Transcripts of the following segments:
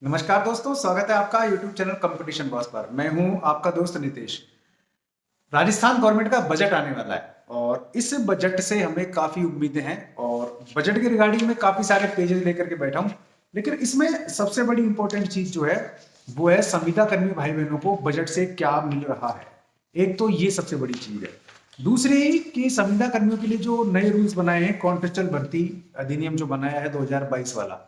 नमस्कार दोस्तों, स्वागत है आपका YouTube चैनल कंपटीशन बॉस पर। मैं हूं आपका दोस्त नितेश। राजस्थान गवर्नमेंट का बजट आने वाला है और इस बजट से हमें काफी उम्मीदें हैं और बजट के रिगार्डिंग में काफी सारे पेजेस लेकर के बैठा हूं। लेकिन इसमें सबसे बड़ी इंपॉर्टेंट चीज जो है वो है संविदा कर्मी भाई बहनों को बजट से क्या मिल रहा है। एक तो ये सबसे बड़ी चीज है। दूसरी कि संविदा कर्मियों के लिए जो नए रूल्स बनाए हैं, कॉन्ट्रेक्चुअल भर्ती अधिनियम जो बनाया है 2022 वाला,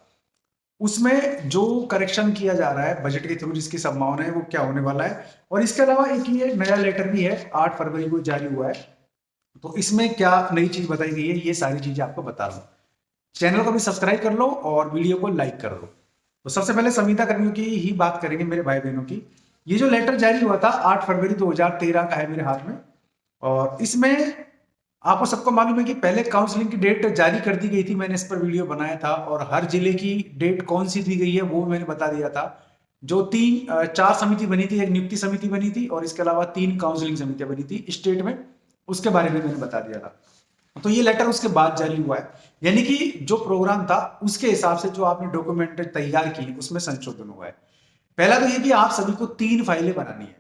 उसमें जो करेक्शन किया जा रहा है बजट के थ्रू, जिसकी संभावना है वो क्या होने वाला है। और इसके अलावा एक ये नया लेटर भी है, 8 फरवरी को जारी हुआ है। तो इसमें क्या नई चीज बताई गई है, ये सारी चीजें आपको बता रहा हूं। चैनल को भी सब्सक्राइब कर लो और वीडियो को लाइक कर लो। तो सबसे पहले संविदा कर्मियों की ही बात करेंगे मेरे भाई बहनों की। ये जो लेटर जारी हुआ था 8 फरवरी 2013 का है मेरे हाथ में। और इसमें आपको सबको मालूम है कि पहले काउंसलिंग की डेट जारी कर दी गई थी, मैंने इस पर वीडियो बनाया था और हर जिले की डेट कौन सी दी गई है वो मैंने बता दिया था। जो चार समिति बनी थी, एक नियुक्ति समिति बनी थी और इसके अलावा 3 काउंसलिंग समितियां बनी थी स्टेट में, उसके बारे में मैंने बता दिया था। तो ये लेटर उसके बाद जारी हुआ है, यानी कि जो प्रोग्राम था उसके हिसाब से जो आपने डॉक्यूमेंट तैयार की उसमें संशोधन हुआ है। पहला तो ये कि आप सभी को 3 फाइलें बनानी है,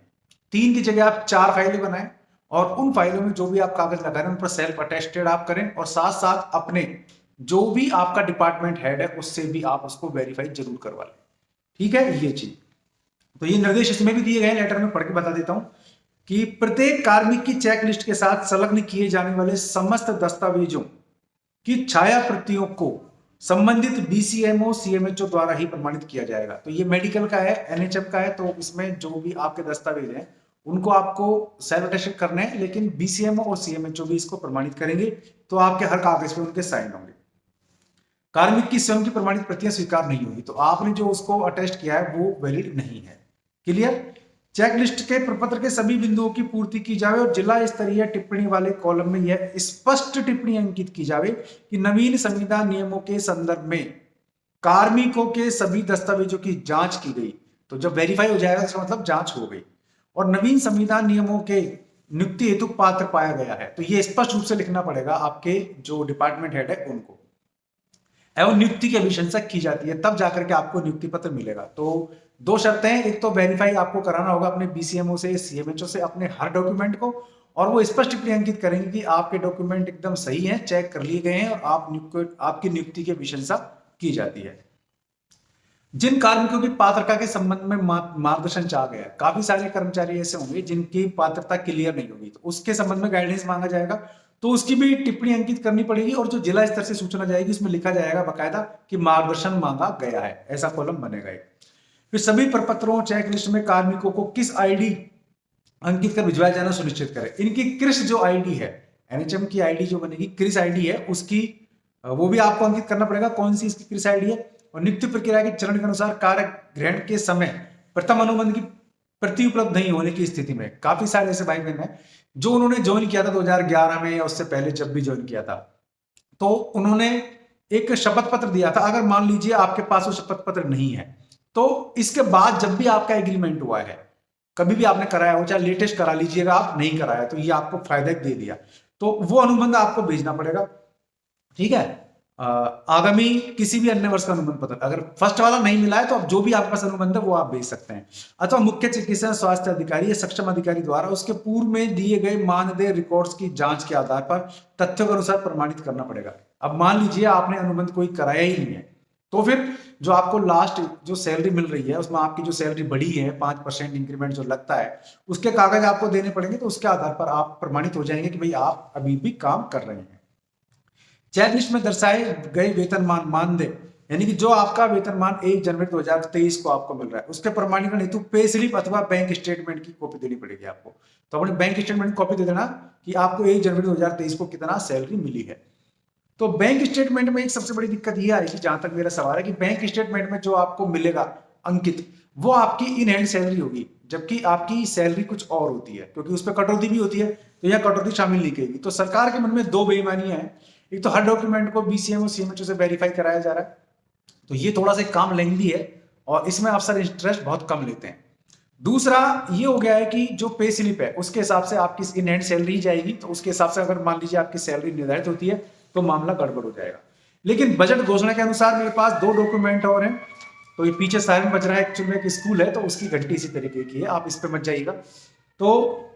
3 की जगह आप 4 फाइलें बनाएं और उन फाइलों में जो भी आप कागज लगा रहे हैं उन पर सेल्फ अटेस्टेड आप करें और साथ साथ अपने जो भी आपका डिपार्टमेंट हेड है उससे भी आप उसको वेरीफाई जरूर करवा लें। ठीक है, ये चीज। तो ये निर्देश इसमें भी दिए गए, लेटर में पढ़ के बता देता हूं कि प्रत्येक कार्मिक की चेक लिस्ट के साथ संलग्न किए जाने वाले समस्त दस्तावेजों की छाया प्रतियों को संबंधित बीसीएमओ सीएमएचओ द्वारा ही प्रमाणित किया जाएगा। तो ये मेडिकल का है, एनएचएम का है, तो इसमें जो भी आपके दस्तावेज हैं उनको आपको सेल्फ अटेस्टेड करने हैं, लेकिन बीसीएमओ और सीएमएचओ भी इसको प्रमाणित करेंगे। तो आपके हर कागज पे उनके साइन होंगे। कार्मिक की स्वयं की प्रमाणित प्रतियां स्वीकार नहीं होगी, तो आपने जो उसको अटेस्ट किया है वो वैलिड नहीं है। क्लियर। चेकलिस्ट के प्रपत्र के सभी बिंदुओं की पूर्ति की जाए और जिला स्तरीय टिप्पणी वाले कॉलम में यह स्पष्ट टिप्पणी अंकित की जाए कि नवीन संविदा नियमों के संदर्भ में कार्मिकों के सभी दस्तावेजों की जांच की गई। तो जब वेरीफाई हो जाएगा इसका मतलब जांच हो गई और नवीन संविधान नियमों के नियुक्ति हेतु पात्र पाया गया है। तो ये स्पष्ट रूप से लिखना पड़ेगा आपके जो डिपार्टमेंट हेड है उनको। एवं नियुक्ति की अभिशंसा की जाती है तब जाकर के आपको नियुक्ति पत्र मिलेगा। तो 2 शर्तें हैं, एक तो वेरीफाई आपको कराना होगा अपने बीसीएमओ से, सीएमएचओ से अपने हर डॉक्यूमेंट को, और वो स्पष्ट टिप्पणी अंकित करेंगे कि आपके डॉक्यूमेंट एकदम सही हैं, चेक कर लिए गए हैं और आपकी नियुक्ति की अभिशंसा की जाती है। जिन कार्मिकों की पात्रता के संबंध में मार्गदर्शन चाहा गया, काफी सारे कर्मचारी ऐसे होंगे जिनकी पात्रता क्लियर नहीं होगी, तो उसके संबंध में गाइडेंस मांगा जाएगा, तो उसकी भी टिप्पणी अंकित करनी पड़ेगी। और जो जिला स्तर से सूचना जाएगी उसमें लिखा जाएगा बकायदा कि मार्गदर्शन मांगा गया है, ऐसा कॉलम बनेगा एक। फिर सभी प्रपत्रों चेकलिस्ट में कार्मिकों को किस आईडी अंकित कर भिजवाया जाना सुनिश्चित करें। इनकी क्रिस जो आईडी है, एनएचएम की आईडी जो बनेगी, क्रिस आईडी है उसकी, वो भी आपको अंकित करना पड़ेगा कौन सी इसकी क्रिस आईडी है। और नियुक्ति प्रक्रिया के चरण के अनुसार कार्य ग्रहण के समय प्रथम अनुबंध की प्रति उपलब्ध नहीं होने की स्थिति में, काफी सारे ऐसे भाई बहन हैं जो उन्होंने ज्वाइन किया था 2011 में या उससे पहले जब भी ज्वाइन किया था, तो उन्होंने एक शपथ पत्र दिया था। अगर मान लीजिए आपके पास वो शपथ पत्र नहीं है, तो इसके बाद जब भी आपका एग्रीमेंट हुआ है, कभी भी आपने कराया हो, चाहे लेटेस्ट करा लीजिएगा, आप नहीं कराया तो ये आपको फायदा दे दिया, तो वो अनुबंध आपको भेजना पड़ेगा। ठीक है। आगामी किसी भी अन्य वर्ष का अनुबंध पत्र, अगर फर्स्ट वाला नहीं मिला है तो अब जो भी आपके पास अनुबंध है वो आप भेज सकते हैं, अथवा मुख्य चिकित्सा स्वास्थ्य अधिकारी या सक्षम अधिकारी द्वारा उसके पूर्व में दिए गए मानदेय रिकॉर्ड्स की जांच के आधार पर तथ्यों के अनुसार प्रमाणित करना पड़ेगा। अब मान लीजिए आपने अनुबंध कोई कराया ही नहीं है, तो फिर जो आपको लास्ट जो सैलरी मिल रही है उसमें आपकी जो सैलरी बढ़ी है 5% इंक्रीमेंट जो लगता है, उसके कागज आपको देने पड़ेंगे, तो उसके आधार पर आप प्रमाणित हो जाएंगे कि भाई आप अभी भी काम कर रहे हैं। चेकलिस्ट में दर्शाए गए वेतनमान मानदेय, यानी कि जो आपका वेतनमान 1 जनवरी 2023 को आपको मिल रहा है, उसके प्रमाणीकरण हेतु पे स्लिप अथवा बैंक स्टेटमेंट की कॉपी देनी पड़ेगी आपको। तो अपने बैंक स्टेटमेंट की कॉपी दे देना कि आपको 1 जनवरी 2023 को कितना सैलरी मिली है। तो बैंक स्टेटमेंट में एक सबसे बड़ी दिक्कत यह आएगी, जहां तक मेरा सवाल है, कि बैंक स्टेटमेंट में जो आपको मिलेगा अंकित, वो आपकी इन हैंड सैलरी होगी, जबकि आपकी सैलरी कुछ और होती है, क्योंकि उस पर कटौती भी होती है, तो यह कटौती शामिल नहीं करेगी। तो सरकार के मन में 2 बेईमानियां हैं, एक तो हर डॉक्यूमेंट को बीसीएमओ सीएमएचओ से वेरीफाई कराया जा रहा है, तो ये थोड़ा सा काम लेंदी है और इसमें अफसर इंटरेस्ट बहुत कम लेते हैं। दूसरा ये हो गया है कि जो पे स्लिप है उसके हिसाब से आपकी इन हैंड सैलरी जाएगी, तो उसके हिसाब से अगर मान लीजिए आपकी सैलरी निर्धारित होती है तो मामला गड़बड़ हो जाएगा। लेकिन बजट घोषणा के अनुसार मेरे पास 2 डॉक्यूमेंट और हैं, तो ये पीछे सायरन बज रहा है, एक्चुअली में एक स्कूल है तो उसकी घंटी इसी तरीके की है, आप इस पे मत जाइएगा। तो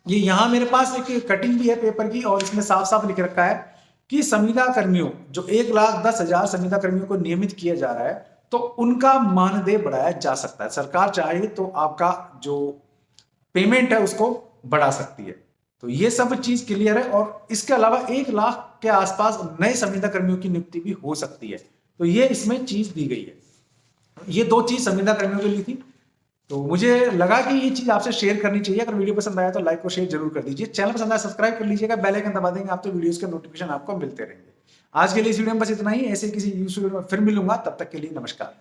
ये यहाँ मेरे पास एक कटिंग भी है पेपर की, और इसमें साफ साफ लिख रखा है कि संविदा कर्मियों, जो 1,10,000 संविदा कर्मियों को नियमित किया जा रहा है, तो उनका मानदेय बढ़ाया जा सकता है। सरकार चाहे तो आपका जो पेमेंट है उसको बढ़ा सकती है। तो ये सब चीज क्लियर है, और इसके अलावा 1,00,000 के आसपास नए संविदा कर्मियों की नियुक्ति भी हो सकती है। तो ये इसमें चीज दी गई है। ये 2 चीज संविदा कर्मियों के लिए थी, तो मुझे लगा कि ये चीज आपसे शेयर करनी चाहिए। अगर वीडियो पसंद आया तो लाइक और शेयर जरूर कर दीजिए। चैनल पसंद आया सब्सक्राइब कर लीजिएगा, बेल आइकन दबा देंगे आप तो वीडियोस के नोटिफिकेशन आपको मिलते रहेंगे। आज के लिए इस वीडियो में बस इतना ही। ऐसे किसी यूट्यूब वीडियो में फिर मिलूंगा, तब तक के लिए नमस्कार।